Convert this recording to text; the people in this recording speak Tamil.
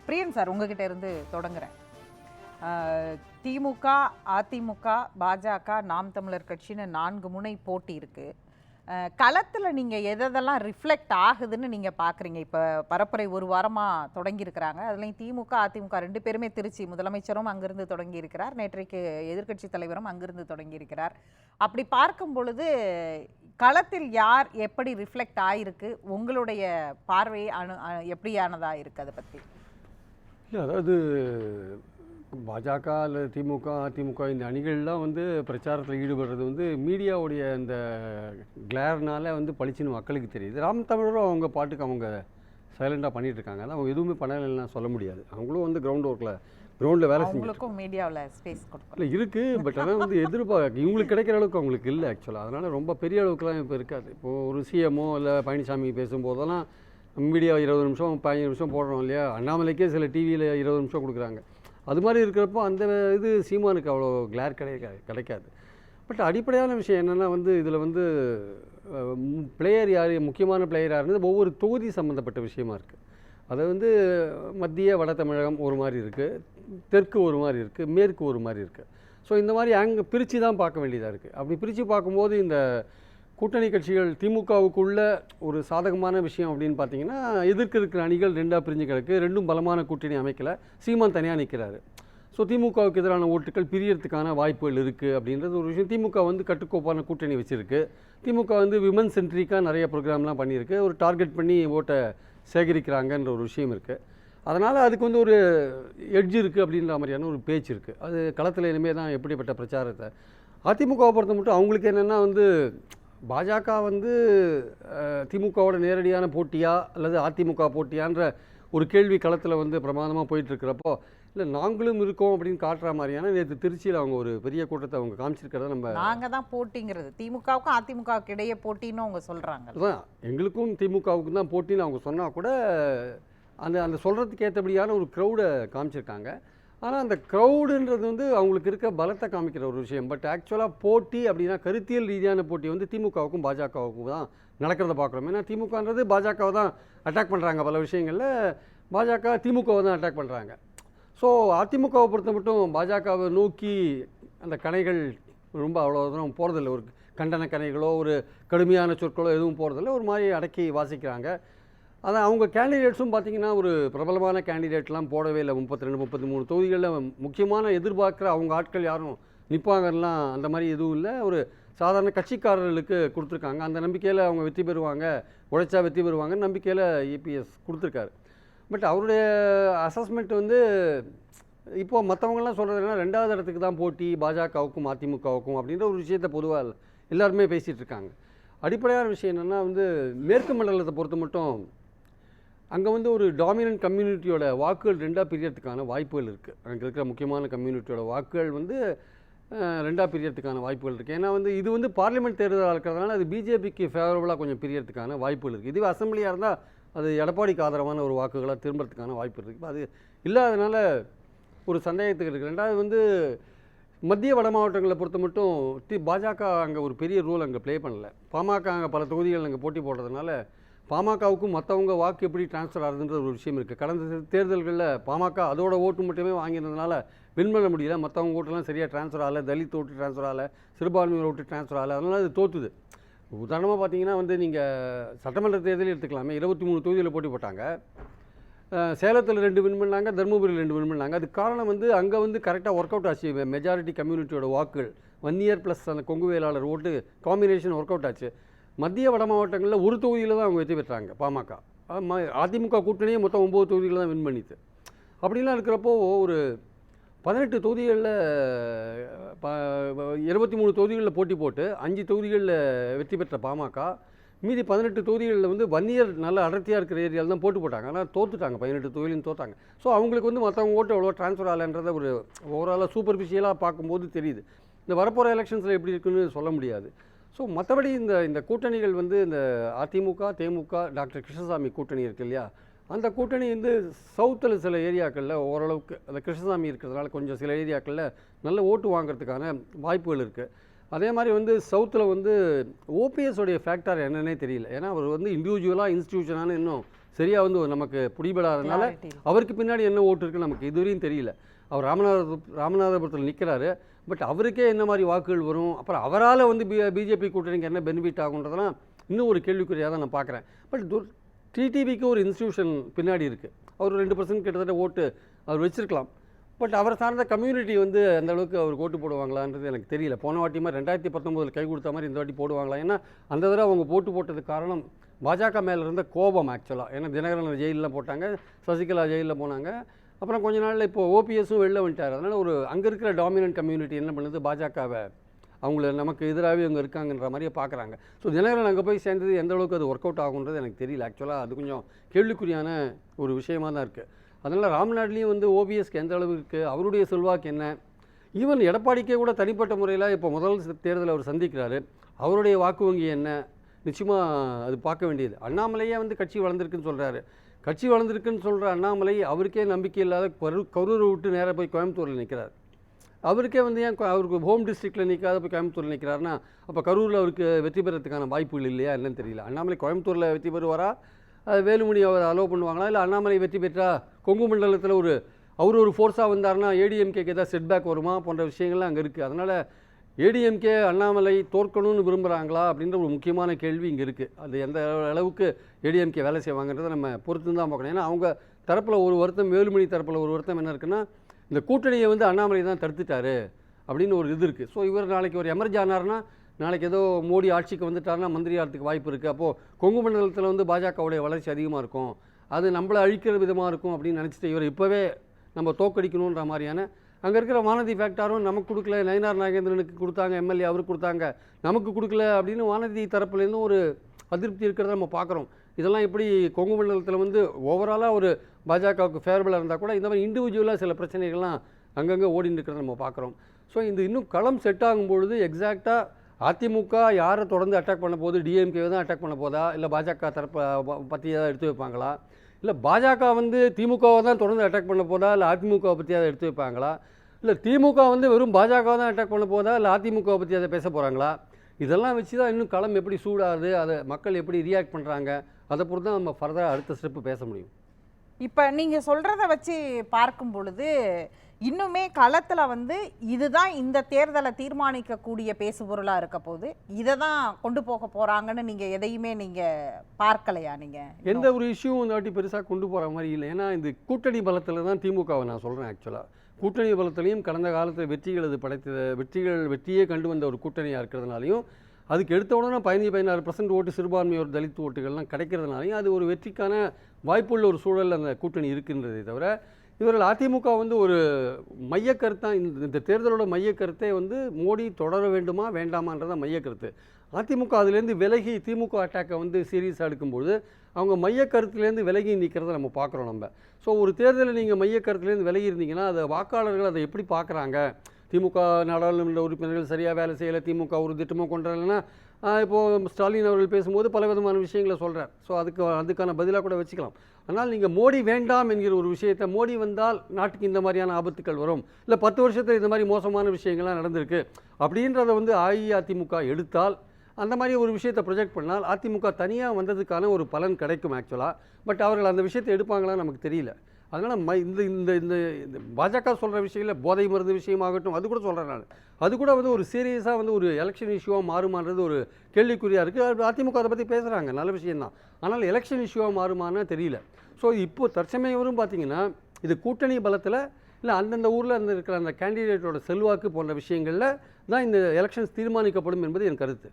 பிரியன் சார் உங்ககிட்ட இருந்து தொடங்குறேன். திமுக, அதிமுக, பாஜக, நாம் தமிழர் கட்சின்னு 4 முனை போட்டி இருக்கு. களத்தில் நீங்கள் எதெல்லாம் ரிஃப்ளெக்ட் ஆகுதுன்னு நீங்கள் பார்க்குறீங்க? இப்போ பரப்புரை ஒரு வாரமாக தொடங்கியிருக்கிறாங்க. அதுலேயும் திமுக, அதிமுக 2 பேருமே திருச்சி முதலமைச்சரும் அங்கிருந்து தொடங்கியிருக்கிறார், நேற்றைக்கு எதிர்க்கட்சி தலைவரும் அங்கிருந்து தொடங்கியிருக்கிறார். அப்படி பார்க்கும் பொழுது களத்தில் யார் எப்படி ரிஃப்ளெக்ட் ஆகிருக்கு, உங்களுடைய பார்வை எப்படியானதாக இருக்குது அதை பற்றி? இல்லை, அதாவது பாஜக அல்லது திமுக, அதிமுக இந்த அணிகள்லாம் பிரச்சாரத்தில் ஈடுபடுறது மீடியாவுடைய அந்த கிளேர்னால பளிச்சுன்னு மக்களுக்கு தெரியுது. ராம் தமிழரும் அவங்க பாட்டுக்கு அவங்க சைலண்டாக பண்ணிகிட்டு இருக்காங்க. அதான் அவங்க எதுவுமே பண்ணலைன்னா சொல்ல முடியாது. அவங்களும் கிரவுண்டில் வேலை செஞ்சுருக்கும். மீடியாவில் ஸ்பேஸ் கொடுக்கல இல்லை இருக்குது, பட் ஆனால் இவங்களுக்கு கிடைக்கிற அளவுக்கு அவங்களுக்கு இல்லை ஆக்சுவலாக. அதனால் ரொம்ப பெரிய அளவுக்குலாம் இப்போ இருக்காது. இப்போது ஒரு சிஎம்ஓ இல்லை பழனிசாமி பேசும்போதெல்லாம் மீடியா 20 நிமிஷம் 15 நிமிஷம் போடுறோம் இல்லையா? அண்ணாமலைக்கே சில டிவியில் 20 நிமிஷம் கொடுக்குறாங்க. அது மாதிரி இருக்கிறப்போ அந்த இது சீமானுக்கு அவ்வளோ கிளார் கிடைக்காது. பட் அடிப்படையான விஷயம் என்னென்னா இதில் பிளேயர் யார், முக்கியமான பிளேயர் யாருன்னு ஒவ்வொரு தொகுதி சம்மந்தப்பட்ட விஷயமா இருக்குது. அது மத்திய வட தமிழகம் ஒரு மாதிரி இருக்குது, தெற்கு ஒரு மாதிரி இருக்குது, மேற்கு ஒரு மாதிரி இருக்குது. ஸோ இந்த மாதிரி அங்கே பிரித்து தான் பார்க்க வேண்டியதாக இருக்குது. அப்படி பிரித்து பார்க்கும்போது இந்த கூட்டணி கட்சிகள் திமுகவுக்குள்ள ஒரு சாதகமான விஷயம் அப்படின்னு பார்த்தீங்கன்னா, எதிர்க்க இருக்கிற அணிகள் 2ஆக பிரிஞ்சு கிடக்கு. 2ம் பலமான கூட்டணி அமைக்கலை. சீமான் தனியாக நிற்கிறாரு. ஸோ திமுகவுக்கு எதிரான ஓட்டுகள் பிரியறதுக்கான வாய்ப்புகள் இருக்குது அப்படின்றது ஒரு விஷயம். திமுக கட்டுக்கோப்பான கூட்டணி வச்சுருக்கு. திமுக விமன் சென்ட்ரிக்காக நிறைய ப்ரோக்ராம்லாம் பண்ணியிருக்கு. ஒரு டார்கெட் பண்ணி ஓட்டை சேகரிக்கிறாங்கன்ற ஒரு விஷயம் இருக்குது. அதனால் அதுக்கு ஒரு எட்ஜ் இருக்குது அப்படின்ற மாதிரியான ஒரு பேச்சு இருக்குது. அது களத்தில் இனிமேல் தான் எப்படிப்பட்ட பிரச்சாரத்தை. அதிமுகவை பொறுத்த மட்டும் அவங்களுக்கு என்னென்னா பாஜக திமுகவோட நேரடியான போட்டியா அல்லது அதிமுக போட்டியான்ற ஒரு கேள்வி களத்தில் பிரமாதமாக போயிட்டுருக்கிறப்போ, இல்லை நாங்களும் இருக்கோம் அப்படின்னு காட்டுற மாதிரியான நேற்று திருச்சியில் அவங்க ஒரு பெரிய கூட்டத்தை அவங்க காமிச்சிருக்கிறத நாங்கள் தான் போட்டிங்கிறது, திமுகவுக்கும் அதிமுகவுக்கு இடையே போட்டின்னு அவங்க சொல்கிறாங்க. அதுதான் எங்களுக்கும் திமுகவுக்கும் தான் போட்டின்னு அவங்க சொன்னால் கூட அந்த சொல்கிறதுக்கு ஏற்றபடியான ஒரு க்ரௌடை காமிச்சிருக்காங்க. ஆனால் அந்த க்ரௌடுன்றது அவங்களுக்கு இருக்க பலத்தை காமிக்கிற ஒரு விஷயம். பட் ஆக்சுவலாக போட்டி அப்படின்னா கருத்தியல் ரீதியான போட்டி திமுகவுக்கும் பாஜகவுக்கும் தான் நடக்கிறத பார்க்குறோம். ஏன்னா திமுகன்றது பாஜகவை தான் அட்டாக் பண்ணுறாங்க பல விஷயங்களில், பாஜக திமுகவை தான் அட்டாக் பண்ணுறாங்க. ஸோ அதிமுகவை பொறுத்த மட்டும் பாஜகவை நோக்கி அந்த கணைகள் ரொம்ப அவ்வளோ தூரம் போகிறதில்ல. ஒரு கண்டன கணைகளோ ஒரு கடுமையான சொற்களோ எதுவும் போகிறதில்ல. ஒரு மாதிரி அடக்கி வாசிக்கிறாங்க. அதான் அவங்க கேண்டிடேட்ஸும் பார்த்திங்கன்னா ஒரு பிரபலமான கேண்டிடேட்லாம் போடவே இல்லை. 32 33 தொகுதிகளில் முக்கியமான எதிர்பார்க்குற அவங்க ஆட்கள் யாரும் நிற்பாங்கலாம் அந்த மாதிரி எதுவும் இல்லை. ஒரு சாதாரண கட்சிக்காரர்களுக்கு கொடுத்துருக்காங்க. அந்த நம்பிக்கையில் அவங்க வெற்றி பெறுவாங்க, உழைச்சா வெற்றி பெறுவாங்கன்னு நம்பிக்கையில் இபிஎஸ் கொடுத்துருக்காரு. பட் அவருடைய அசஸ்மெண்ட் இப்போது மற்றவங்களாம் சொல்கிறது என்னன்னா 2வது இடத்துக்கு தான் போட்டி பாஜகவுக்கும் அதிமுகவுக்கும் அப்படின்ற ஒரு விஷயத்தை பொதுவாக எல்லாருமே பேசிகிட்டு இருக்காங்க. அடிப்படையான விஷயம் என்னென்னா மேற்கு மண்டலத்தை பொறுத்த மட்டும் அங்கே ஒரு டாமினன்ட் கம்யூனிட்டியோட வாக்குகள் 2ஆக பிரியறதுக்கான வாய்ப்புகள் இருக்குது. அங்கே இருக்கிற முக்கியமான கம்யூனிட்டியோட வாக்குகள் 2ஆக பிரியறதுக்கான வாய்ப்புகள் இருக்குது. ஏன்னா இது பார்லிமெண்ட் தேர்தலாக இருக்கிறதுனால அது பிஜேபிக்கு ஃபேவரபுளாக கொஞ்சம் பிரியறதுக்கான வாய்ப்புகள் இருக்குது. இதுவே அசம்பிளியாக இருந்தால் அது எடப்பாடிக்கு ஆதரவான ஒரு வாக்குகளாக திரும்புறதுக்கான வாய்ப்பு இருக்குது. இப்போ அது இல்லாதனால ஒரு சந்தேகத்துக்கு இருக்குது. 2வது மத்திய வட மாவட்டங்களை பொறுத்த மட்டும் பாஜக அங்கே ஒரு பெரிய ரோல் அங்கே ப்ளே பண்ணலை. பாமக அங்கே பல தொகுதிகள் அங்கே போட்டி போடுறதுனால பாமகவுக்கும் மற்றவங்க வாக்கு எப்படி டிரான்ஸ்ஃபர் ஆகுதுன்ற ஒரு விஷயம் இருக்குது. கடந்த தேர்தல்களில் பாமக அதோட ஓட்டு மட்டுமே வாங்கினதுனால வின் பண்ண முடியல. மற்றவங்க ஓட்டுலாம் சரியாக டிரான்ஸ்ஃபர் ஆகலை, தலித் ஓட்டு டிரான்ஸ்ஃபர் ஆகலை, சிறுபான்மையினர் ஓட்டு டிரான்ஸ்ஃபர் ஆகலை. அதனால் அது தோற்றுது. உதாரணமாக பார்த்தீங்கன்னா நீங்கள் சட்டமன்ற தேர்தலில் எடுத்துக்கலாமே, 23 தொகுதியில் போட்டி போட்டாங்க. சேலத்தில் 2 வின் பண்ணாங்க, தருமபுரியில் 2 வின் பண்ணாங்க. அதுக்கு காரணம் அங்கே கரெக்டாக ஒர்க் அவுட் ஆச்சு. மெஜாரிட்டி கம்யூனிட்டியோட வாக்குகள் 1 இயர் ப்ளஸ் அந்த கொங்கு வேளாளர் ஓட்டு காம்பினேஷன் ஒர்க் அவுட் ஆச்சு. மத்திய வட மாவட்டங்களில் ஒரு தொகுதியில் தான் அவங்க வெற்றி பெற்றாங்க பாமக. அதிமுக கூட்டணியே மொத்தம் 9 தொகுதிகளில் தான் வின் பண்ணிது. அப்படிலாம் இருக்கிறப்போ ஒரு 18 தொகுதிகளில் 23 தொகுதிகளில் போட்டி போட்டு 5 தொகுதிகளில் வெற்றி பெற்ற பாமக மீதி 18 தொகுதிகளில் 1 இயர் நல்ல அடர்த்தியாக இருக்கிற ஏரியாவில் தான் போட்டு போட்டாங்க. ஆனால் தோற்றுட்டாங்க, 18 தொகுதியிலும் தோற்றாங்க. ஸோ அவங்களுக்கு மற்றவங்க ஓட்டு அவ்வளோ ட்ரான்ஸ்ஃபர் ஆகலைன்றதை ஒரு ஓவராலாக சூப்பர்ஃபிஷியலாக பார்க்கும்போது தெரியுது. இந்த வரப்போகிற எலெக்ஷன்ஸில் எப்படி இருக்குன்னு சொல்ல முடியாது. ஸோ மற்றபடி இந்த கூட்டணிகள் இந்த அதிமுக தேமுக டாக்டர் கிருஷ்ணசாமி கூட்டணி இருக்குது இல்லையா, அந்த கூட்டணி சவுத்தில் சில ஏரியாக்களில் ஓரளவுக்கு அந்த கிருஷ்ணசாமி இருக்கிறதுனால கொஞ்சம் சில ஏரியாக்களில் நல்ல ஓட்டு வாங்கிறதுக்கான வாய்ப்புகள் இருக்குது. அதே மாதிரி சவுத்தில் ஓபிஎஸ் உடைய ஃபேக்டர் என்னன்னே தெரியல. ஏன்னா அவர் இண்டிவிஜுவலாக இன்ஸ்டிடியூஷனான இன்னும் சரியாக வந்து நமக்கு பிடிபடாதனால Clarity இல்ல. அவருக்கு பின்னாடி என்ன ஓட்டு இருக்குன்னு நமக்கு இதுவரையும் தெரியல. அவர் ராமநாதபுரத்தில் நிற்கிறாரு. பட் அவருக்கே என்ன மாதிரி வாக்குகள் வரும், அப்புறம் அவரால் வந்து பிஜேபி கூட்டணிக்கு என்ன பெனிஃபிட் ஆகுன்றதெல்லாம் இன்னும் ஒரு கேள்விக்குறியாக தான் நான் பார்க்குறேன். பட் டிடிவிக்கு ஒரு இன்ஸ்டியூஷன் பின்னாடி இருக்குது. அவர் 2% கிட்டத்தட்ட ஓட்டு அவர் வச்சிருக்கலாம். பட் அவரை சார்ந்த கம்யூனிட்டி வந்து அந்த அளவுக்கு அவருக்கு ஓட்டு போடுவாங்களான்றது எனக்கு தெரியல. போன வாட்டி மாதிரி 2019 கை கொடுத்த மாதிரி இந்த வாட்டி போடுவாங்களா? ஏன்னா அந்த தடவை அவங்க ஓட்டு போட்டதுக்கு காரணம் பாஜக மேலே இருந்த கோபம் ஆக்சுவலாக. ஏன்னா தினகரன் ஜெயிலில் போட்டாங்க, சசிகலா ஜெயிலில் போனாங்க. அப்புறம் கொஞ்ச நாளில் இப்போ ஓபிஎஸும் வெளில வந்துட்டார். அதனால் ஒரு அங்கே இருக்கிற டாமினன்ட் கம்யூனிட்டி என்ன பண்ணுது, பாஜகவை அவங்கள நமக்கு எதிராகவே அங்கே இருக்காங்கன்ற மாதிரியே பார்க்குறாங்க. ஸோ தினகரன் அங்கே போய் சேர்ந்தது எந்த அளவுக்கு அது ஒர்க் அவுட் ஆகுன்றது எனக்கு தெரியல. ஆக்சுவலாக அது கொஞ்சம் கேள்விக்குறியான ஒரு விஷயமாக தான் இருக்குது. அதனால் ராம்நாட்லேயும் வந்து ஓபிஎஸ்க்கு எந்த அளவு இருக்குது, அவருடைய செல்வாக்கு என்ன, ஈவன் எடப்பாடிக்கே கூட தனிப்பட்ட முறையில் இப்போ முதல் தேர்தலில் அவர் சந்திக்கிறாரு, அவருடைய வாக்கு வங்கி என்ன, நிச்சயமாக அது பார்க்க வேண்டியது. அண்ணாமலையே வந்து கட்சி வளர்ந்துருக்குன்னு சொல்கிறாரு. கட்சி வளர்ந்துருக்குன்னு சொல்கிற அண்ணாமலை அவருக்கே நம்பிக்கை இல்லாத கரூரை விட்டு நேராக போய் கோயம்புத்தூரில் நிற்கிறார். அவருக்கே வந்து ஏன் அவருக்கு ஹோம் டிஸ்ட்ரிக்டில் நிற்காத போய் கோயம்புத்தூரில் நிற்கிறாருன்னா அப்போ கரூரில் அவருக்கு வெற்றி பெறத்துக்கான வாய்ப்புகள் இல்லையா என்னன்னு தெரியல. அண்ணாமலை கோயம்புத்தூரில் வெற்றி பெறுவாரா, வேலுமணி அவர் அலோவ் பண்ணுவாங்களா, இல்லை அண்ணாமலை வெற்றி பெற்றா கொங்கு மண்டலத்தில் அவர் ஒரு ஃபோர்ஸாக வந்தாருன்னா ஏடிஎம்கேக்கு ஏதாவது செட்பேக் வருமா போன்ற விஷயங்கள்லாம் அங்கே இருக்குது. அதனால் ஏடிஎம்கே அண்ணாமலை தோற்கணும்னு விரும்புகிறாங்களா அப்படின்ற ஒரு முக்கியமான கேள்வி இங்கே இருக்குது. அது எந்த அளவுக்கு ஏடிஎம்கே வேலை செய்வாங்கன்றதை நம்ம பொறுத்து தான் பார்க்கணும். ஏன்னா அவங்க தரப்பில் ஒரு வருத்தம், வேலுமணி தரப்பில் ஒரு வருத்தம் என்ன இருக்குன்னா, இந்த கூட்டணியை வந்து அண்ணாமலை தான் தடுத்துட்டாரு அப்படின்னு ஒரு இது இருக்குது. ஸோ இவர் நாளைக்கு ஒரு எமர்ஜி ஆனார்னா, நாளைக்கு ஏதோ மோடி ஆட்சிக்கு வந்துட்டாருன்னா மந்திரி ஆகிறதுக்கு வாய்ப்பு இருக்குது. அப்போது கொங்கு மண்டலத்தில் வந்து பாஜகவுடைய வளர்ச்சி அதிகமாக இருக்கும், அது நம்மளை அழிக்கிற விதமாக இருக்கும் அப்படின்னு நினச்சிட்டு இவர் இப்போவே நம்ம தோக்கடிக்கணுன்ற மாதிரியான அங்கே இருக்கிற வானதி ஃபேக்டாரும் நமக்கு கொடுக்கல, நயினார் நாகேந்திரனுக்கு கொடுத்தாங்க, எம்எல்ஏ அவருக்கு கொடுத்தாங்க, நமக்கு கொடுக்கல அப்படின்னு வானதி தரப்புலேருந்து ஒரு அதிருப்தி இருக்கிறத நம்ம பார்க்குறோம். இதெல்லாம் எப்படி கொங்கு மண்டலத்தில் வந்து ஓவராலாக ஒரு பாஜகவுக்கு ஃபேவரபிளாக இருந்தால் கூட இந்த மாதிரி இண்டிவிஜுவலாக சில பிரச்சனைகள்லாம் அங்கங்கே ஓடின்னு இருக்கிறத நம்ம பார்க்குறோம். ஸோ இந்த இன்னும் களம் செட் ஆகும்பொழுது எக்ஸாக்டாக அதிமுக யாரை தொடர்ந்து அட்டாக் பண்ண போகுது, டிஎம்கேவை தான் அட்டாக் பண்ண போதா, இல்லை பாஜக தரப்பை பற்றி ஏதாவது எடுத்து வைப்பாங்களா, இல்லை பாஜக வந்து திமுகவை தான் தொடர்ந்து அட்டாக் பண்ண போதா, இல்லை அதிமுகவை பற்றி அதை எடுத்து வைப்பாங்களா, இல்லை திமுக வந்து வெறும் பாஜகவை தான் அட்டாக் பண்ண போதா, இல்லை அதிமுகவை பற்றி அதை பேச போகிறாங்களா, இதெல்லாம் வச்சு தான் இன்னும் களம் எப்படி சூடாகுது, அதை மக்கள் எப்படி ரியாக்ட் பண்ணுறாங்க, அதை பொறுத்து தான் நம்ம ஃபர்தராக அடுத்த ஸ்டெப்பு பேச முடியும். இப்போ நீங்கள் சொல்கிறத வச்சு பார்க்கும் பொழுது இன்னுமே களத்தில் வந்து இதுதான் இந்த தேர்தலை தீர்மானிக்கக்கூடிய பேசுபொருளாக இருக்க போது, இதை தான் கொண்டு போக போகிறாங்கன்னு நீங்கள் எதையுமே நீங்கள் பார்க்கலையா? நீங்கள் எந்த ஒரு இஷ்யூவும் இந்த வாட்டி பெருசாக கொண்டு போகிற மாதிரி இல்லை. ஏன்னா இந்த கூட்டணி பலத்தில் தான் திமுகவை நான் சொல்கிறேன். ஆக்சுவலாக கூட்டணி பலத்திலையும் கடந்த காலத்தில் வெற்றிகள் அது வெற்றியே கண்டு வந்த ஒரு கூட்டணியாக இருக்கிறதுனாலையும், அதுக்கு எடுத்த உடனே 15-16% ஓட்டு சிறுபான்மையோர் தலித் ஓட்டுகள்லாம் கிடைக்கிறதுனாலையும் அது ஒரு வெற்றிக்கான வாய்ப்புள்ள ஒரு சூழல் அந்த கூட்டணி இருக்குன்றதை தவிர, இவர்கள் அதிமுக வந்து ஒரு மையக்கருத்தான் இந்த தேர்தலோட மையக்கருத்தே வந்து மோடி தொடர வேண்டுமா வேண்டாமான்றதான் மையக்கருத்து. அதிமுக அதுலேருந்து விலகி திமுக அட்டாக்கை வந்து சீரியஸாக எடுக்கும்போது அவங்க மையக்கருத்துலேருந்து விலகி நிற்கிறத நம்ம பார்க்குறோம். நம்ம ஸோ ஒரு தேர்தலில் நீங்கள் மையக்கருத்துலேருந்து விலகி இருந்தீங்கன்னா அதை வாக்காளர்கள் அதை எப்படி பார்க்குறாங்க, திமுக நாடாளுமன்ற உறுப்பினர்கள் சரியாக வேலை செய்யலை, திமுக ஒரு திட்டமும் கொண்டு வரலைன்னா இப்போது ஸ்டாலின் அவர்கள் பேசும்போது பல விதமான விஷயங்களை சொல்கிறார். ஸோ அதுக்கான பதிலாக கூட வச்சுக்கலாம். ஆனால் நீங்கள் மோடி வேண்டாம் என்கிற ஒரு விஷயத்தை, மோடி வந்தால் நாட்டுக்கு இந்த மாதிரியான ஆபத்துக்கள் வரும், இல்லை 10 வருஷத்தில் இந்த மாதிரி மோசமான விஷயங்கள்லாம் நடந்திருக்கு அப்படின்றத வந்து அஇஅதிமுக எடுத்தால், அந்த மாதிரி ஒரு விஷயத்தை ப்ரொஜெக்ட் பண்ணால் அதிமுக தனியாக வந்ததுக்கான ஒரு பலன் கிடைக்கும் ஆக்சுவலாக. பட் அவர்கள் அந்த விஷயத்தை எடுப்பாங்களான்னு நமக்கு தெரியல. அதனால் இந்த இந்த இந்த பாஜக சொல்கிற விஷயத்தில் போதை மருந்து விஷயமாகட்டும், அது கூட சொல்கிறேன் நான், அது கூட வந்து ஒரு சீரியஸாக வந்து ஒரு எலெக்ஷன் இஷ்யூவாக மாறுமான்றது ஒரு கேள்விக்குறியாக இருக்குது. அதிமுக அதை பற்றி பேசுகிறாங்க, நல்ல விஷயம்தான். ஆனால் எலெக்ஷன் இஷ்யூவாக மாறுமான்னு தெரியல. ஸோ இப்போது தற்சமயம் பார்த்தீங்கன்னா இது கூட்டணி பலத்தில் இல்லை அந்தந்த ஊரில் இருக்கிற அந்த கேண்டிடேட்டோட செல்வாக்கு போன்ற விஷயங்களில் தான் இந்த எலெக்ஷன்ஸ் தீர்மானிக்கப்படும் என்பது என் கருத்து.